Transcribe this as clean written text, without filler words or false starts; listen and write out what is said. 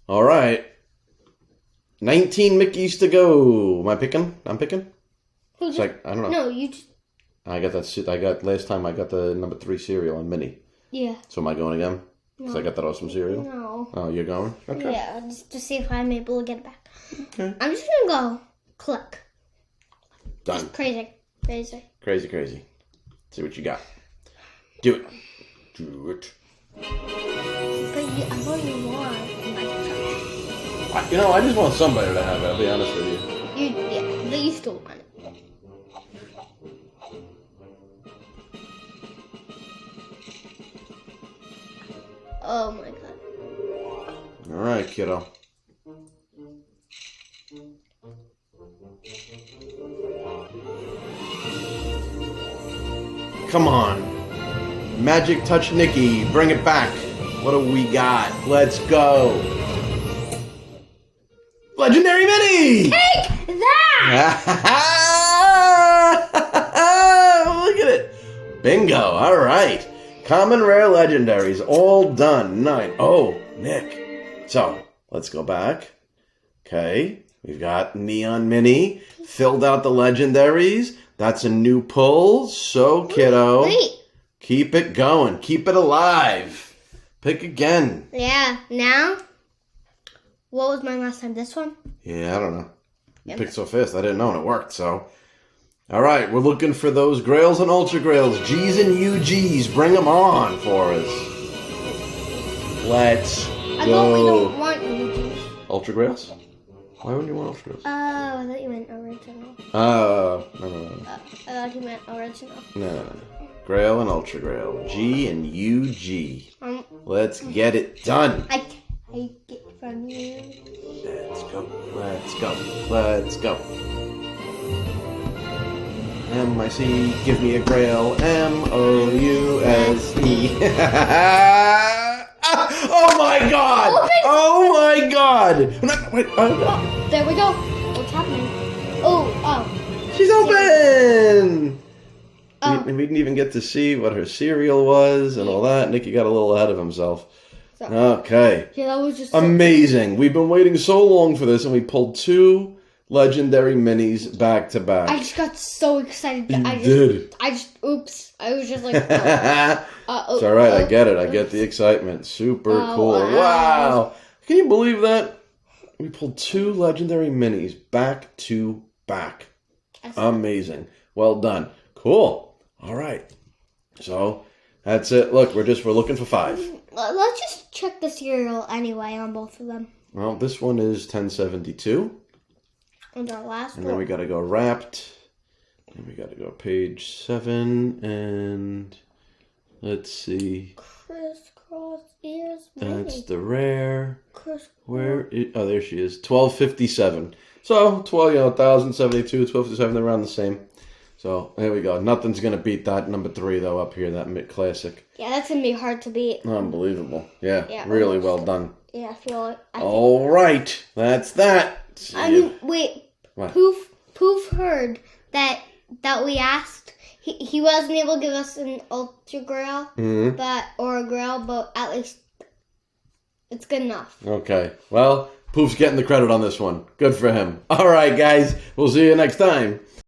All right. 19 Mickeys to go. Am I picking? I'm picking? Who's I don't know. No, you just... I got that. Last time I got the number 3 cereal on Mini. Yeah. So am I going again? Because I got that awesome cereal? No. Oh, you're going? Okay. Yeah, just to see if I'm able to get it back. Okay. I'm just going to go click. Done. Just crazy. Crazy. See what you got. Do it. But I thought you won. I just want somebody to have it, I'll be honest with you. Yeah, but you still won it. Oh my god. All right, kiddo. Come on. Magic Touch Nikki, bring it back. What do we got? Let's go. Legendary Mini! Take that! Look at it. Bingo. All right. Common, rare, legendaries. All done. 9. Oh, Nick. So, let's go back. Okay. We've got Neon Mini. Filled out the legendaries. That's a new pull. So, kiddo. Wait. Keep it going. Keep it alive. Pick again. Yeah, now? What was mine last time? This one? Yeah, I don't know. You picked so fast. I didn't know, and it worked, so. All right, we're looking for those Grails and Ultra Grails. G's and UGs. Bring them on for us. Let's go. I thought we don't want UGs. Ultra Grails? Why wouldn't you want Ultra Grails? I thought you meant original. No. I thought you meant original. No. Grail and Ultra Grail. G and UG. Let's get it done. I take it from you. Let's go. M-I-C, give me a Grail. M-O-U-S-E. Oh my god! Oh my god! Wait, There we go. What's happening? Oh. She's open! Oh. We didn't even get to see what her cereal was and all that. Nicky got a little ahead of himself. Okay. Yeah, that was just amazing. We've been waiting so long for this, and we pulled 2 legendary minis back to back. I just got so excited. Oops. I was just like, it's all right. I get it. I get the excitement. Super cool. Wow. Can you believe that? We pulled 2 legendary minis back to back. Amazing. Well done. Cool. All right. So that's it. Look, we're looking for 5. Let's just check the cereal anyway on both of them. Well, this one is 1072. And our last one. And then we got to go wrapped. And we got to go page 7. And let's see. Crisscross ears. That's the rare. Where? Oh, there she is. 1257. So, 1072, 1257, they're around the same. So, there we go. Nothing's going to beat that number 3, though, up here, that classic. Yeah, that's going to be hard to beat. Unbelievable. Yeah really well done. Yeah, I feel it. All right. That's that. Wait. What? Poof heard that we asked. He wasn't able to give us an Ultra Grail, or a Grail, but at least it's good enough. Okay. Well, Poof's getting the credit on this one. Good for him. All right, guys. We'll see you next time.